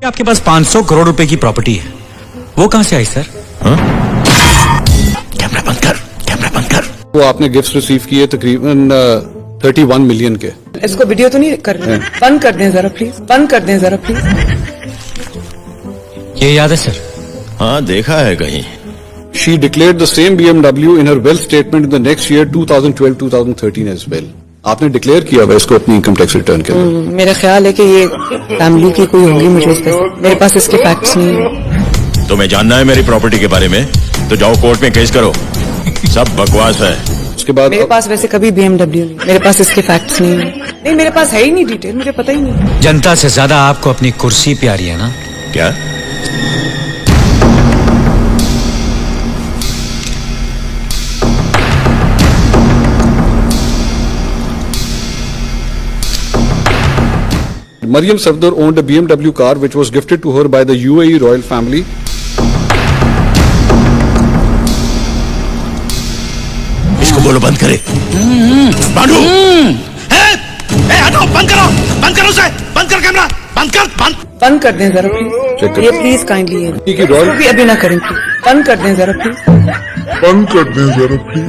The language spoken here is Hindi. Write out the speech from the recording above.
आपके पास 500 करोड़ रुपए की प्रॉपर्टी है, वो कहां से आई सर? कैमरा बंद कर, कैमरा बंद कर। वो आपने गिफ्ट रिसीव किए तकरीबन 31 मिलियन के। इसको वीडियो तो नहीं कर रहे? बंद कर दें जरा प्लीज, बंद कर दें जरा प्लीज। ये याद है सर? हाँ, देखा है कहीं। She declared the same BMW in her wealth statement in the next year 2012-2013 as well. आपने डिक्लेयर किया हुआ इसको अपनी इनकम टैक्स रिटर्न के अंदर। मेरा ख्याल है कि ये फैमिली की कोई होगी, मुझे इस पे मेरे पास इसके फैक्ट्स नहीं है। तुम्हें जानना है मेरी प्रॉपर्टी के बारे में तो जाओ कोर्ट में केस करो। सब बकवास है। उसके बाद मेरे पास वैसे कभी BMW नहीं, मेरे पास इसके फैक्ट्स नहीं है। नहीं, मेरे पास है ही नहीं डिटेल, मुझे पता ही नहीं। जनता से ज्यादा आपको अपनी कुर्सी प्यारी है ना? क्या? Maryam Safdar owned a BMW car which was gifted to her by the UAE royal family. इसको बोलो बंद करे। बांडू, हटो, बंद करो, बंद करो उसे, बंद कर कैमरा, बंद कर, बंद कर दें जरा प्लीज। चेक करो। ये प्लीज काइंडली कि रॉयल अभी ना करें प्लीज, बंद कर दें जरा प्लीज। बंद कर दें जरा प्लीज।